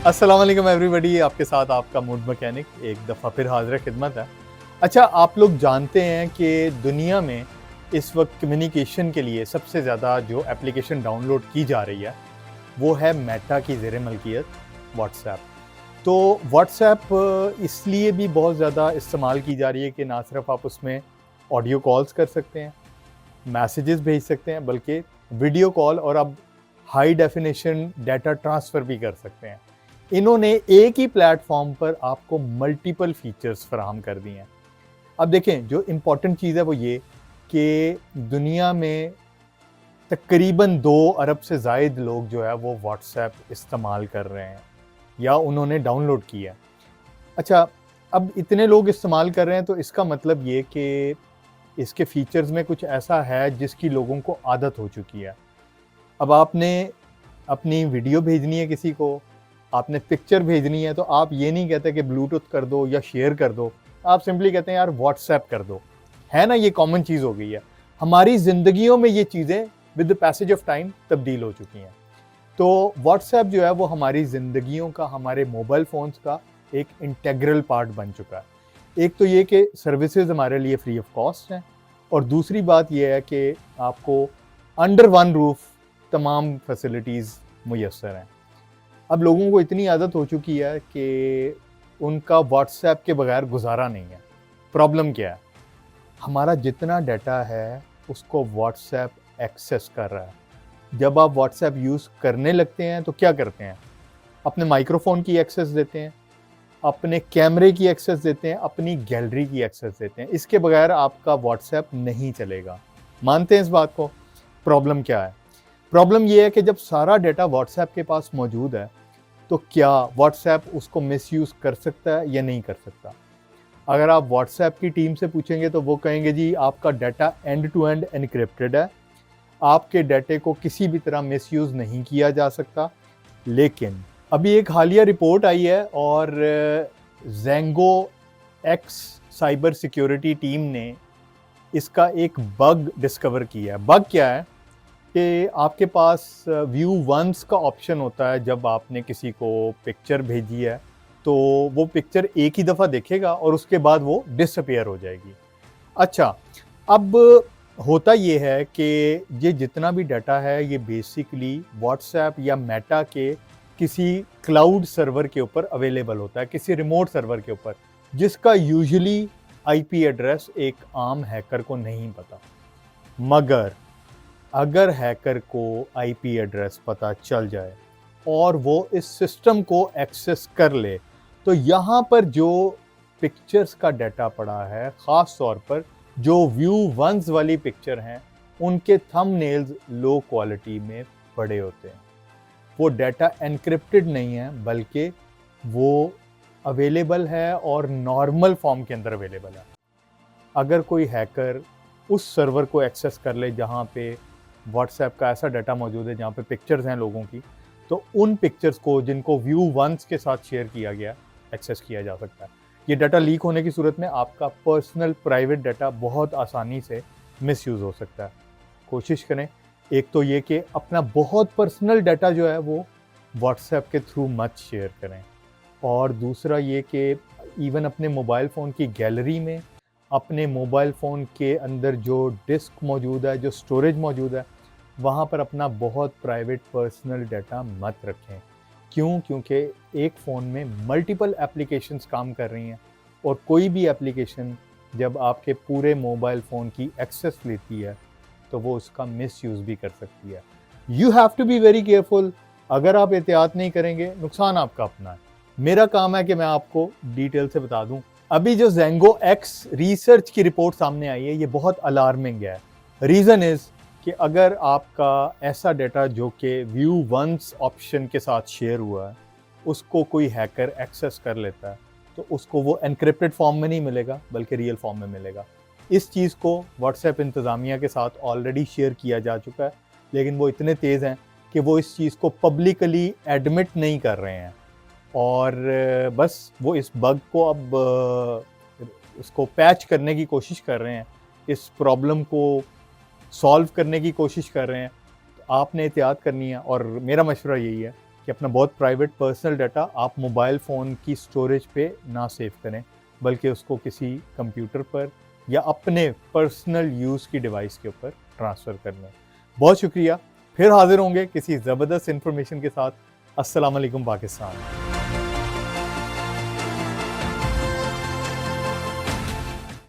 अस्सलाम वालेकुम एवरीबॉडी, आपके साथ आपका मूड मैकेनिक एक दफ़ा फिर हाज़िर खिदमत है। अच्छा, आप लोग जानते हैं कि दुनिया में इस वक्त कम्युनिकेशन के लिए सबसे ज़्यादा जो एप्लीकेशन डाउनलोड की जा रही है, वो है मेटा की ज़ेर मलकियत व्हाट्सएप। तो व्हाट्सएप इसलिए भी बहुत ज़्यादा इस्तेमाल की जा रही है कि ना सिर्फ आप उसमें ऑडियो कॉल्स कर सकते हैं, मैसेजेस भेज सकते हैं, बल्कि वीडियो कॉल और अब हाई डेफिनेशन डाटा ट्रांसफ़र भी कर सकते हैं। इन्होंने एक ही प्लेटफॉर्म पर आपको मल्टीपल फीचर्स फराहम कर दिए हैं। अब देखें, जो इम्पोर्टेंट चीज़ है वो ये कि दुनिया में तकरीबन 2 अरब से ज़ायद लोग जो है वो व्हाट्सएप इस्तेमाल कर रहे हैं या उन्होंने डाउनलोड किया है। अच्छा, अब इतने लोग इस्तेमाल कर रहे हैं तो इसका मतलब ये कि इसके फीचर्स में कुछ ऐसा है जिसकी लोगों को आदत हो चुकी है। अब आपने अपनी वीडियो भेजनी है किसी को, आपने पिक्चर भेजनी है, तो आप ये नहीं कहते कि ब्लूटूथ कर दो या शेयर कर दो, आप सिंपली कहते हैं यार व्हाट्सएप कर दो। है ना, ये कॉमन चीज़ हो गई है। हमारी ज़िंदगियों में ये चीज़ें with the passage of time तब्दील हो चुकी हैं। तो व्हाट्सएप जो है वो हमारी ज़िंदगियों का, हमारे मोबाइल फ़ोन्स का एक इंटेग्रल पार्ट बन चुका है। एक तो ये कि सर्विसेज हमारे लिए फ्री ऑफ कॉस्ट हैं, और दूसरी बात ये है कि आपको अंडर वन रूफ तमाम फैसिलिटीज़ मुयस्सर हैं। अब लोगों को इतनी आदत हो चुकी है कि उनका व्हाट्सएप के बगैर गुजारा नहीं है। प्रॉब्लम क्या है? हमारा जितना डाटा है उसको व्हाट्सएप एक्सेस कर रहा है। जब आप व्हाट्सएप यूज़ करने लगते हैं तो क्या करते हैं? अपने माइक्रोफोन की एक्सेस देते हैं, अपने कैमरे की एक्सेस देते हैं, अपनी गैलरी की एक्सेस देते हैं। इसके बगैर आपका व्हाट्सएप नहीं चलेगा। मानते हैं इस बात को? प्रॉब्लम क्या है? प्रॉब्लम ये है कि जब सारा डाटा व्हाट्सएप के पास मौजूद है, तो क्या व्हाट्सएप उसको मिसयूज़ कर सकता है या नहीं कर सकता? अगर आप व्हाट्सएप की टीम से पूछेंगे तो वो कहेंगे जी आपका data end to end encrypted है, आपके डाटे को किसी भी तरह मिसयूज़ नहीं किया जा सकता। लेकिन अभी एक हालिया रिपोर्ट आई है और ज़ेंगो एक्स साइबर सिक्योरिटी टीम ने इसका एक बग डिस्कवर किया है। बग क्या है कि आपके पास व्यू वंस का ऑप्शन होता है। जब आपने किसी को पिक्चर भेजी है तो वो पिक्चर एक ही दफ़ा देखेगा और उसके बाद वो डिसअपीयर हो जाएगी। अच्छा, अब होता ये है कि ये जितना भी डाटा है ये बेसिकली व्हाट्सएप या मेटा के किसी क्लाउड सर्वर के ऊपर अवेलेबल होता है, किसी रिमोट सर्वर के ऊपर, जिसका यूजुअली आईपी एड्रेस एक आम हैकर को नहीं पता। मगर अगर हैकर को आईपी एड्रेस पता चल जाए और वो इस सिस्टम को एक्सेस कर ले, तो यहाँ पर जो पिक्चर्स का डाटा पड़ा है, ख़ास तौर पर जो व्यू वंस वाली पिक्चर हैं, उनके थंबनेल्स लो क्वालिटी में पड़े होते हैं। वो डाटा एन्क्रिप्टेड नहीं है, बल्कि वो अवेलेबल है और नॉर्मल फॉर्म के अंदर अवेलेबल है। अगर कोई हैकर उस सर्वर को एक्सेस कर ले जहाँ पे व्हाट्सएप का ऐसा डाटा मौजूद है, जहाँ पे पिक्चर्स हैं लोगों की, तो उन पिक्चर्स को जिनको व्यू वंस के साथ शेयर किया गया, एक्सेस किया जा सकता है। ये डाटा लीक होने की सूरत में आपका पर्सनल प्राइवेट डाटा बहुत आसानी से मिसयूज़ हो सकता है। कोशिश करें, एक तो ये कि अपना बहुत पर्सनल डाटा जो है वो व्हाट्सएप के थ्रू मत शेयर करें, और दूसरा ये कि इवन अपने मोबाइल फ़ोन की गैलरी में, अपने मोबाइल फ़ोन के अंदर जो डिस्क मौजूद है, जो स्टोरेज मौजूद है, वहाँ पर अपना बहुत प्राइवेट पर्सनल डाटा मत रखें। क्यों? क्योंकि एक फ़ोन में मल्टीपल एप्लीकेशंस काम कर रही हैं, और कोई भी एप्लीकेशन जब आपके पूरे मोबाइल फ़ोन की एक्सेस लेती है तो वो उसका मिसयूज़ भी कर सकती है। You have to be very careful. अगर आप एहतियात नहीं करेंगे, नुकसान आपका अपना है। मेरा काम है कि मैं आपको डिटेल से बता दूं। अभी जो ज़ेंगो एक्स रिसर्च की रिपोर्ट सामने आई है, ये बहुत अलार्मिंग है। रीज़न इज़ कि अगर आपका ऐसा डाटा जो कि व्यू वंस ऑप्शन के साथ शेयर हुआ है, उसको कोई हैकर एक्सेस कर लेता है, तो उसको वो एन्क्रिप्टेड फॉर्म में नहीं मिलेगा, बल्कि रियल फॉर्म में मिलेगा। इस चीज़ को व्हाट्सएप इंतज़ामिया के साथ ऑलरेडी शेयर किया जा चुका है, लेकिन वो इतने तेज़ हैं कि वो इस चीज़ को पब्लिकली एडमिट नहीं कर रहे हैं, और बस वो इस बग को अब उसको पैच करने की कोशिश कर रहे हैं, इस प्रॉब्लम को सॉल्व करने की कोशिश कर रहे हैं। तो आपने एहतियात करनी है, और मेरा मशवरा यही है कि अपना बहुत प्राइवेट पर्सनल डाटा आप मोबाइल फ़ोन की स्टोरेज पे ना सेव करें, बल्कि उसको किसी कंप्यूटर पर या अपने पर्सनल यूज़ की डिवाइस के ऊपर ट्रांसफ़र कर लें। बहुत शुक्रिया, फिर हाज़िर होंगे किसी ज़बरदस्त इन्फॉर्मेशन के साथ। अस्सलाम वालेकुम पाकिस्तान।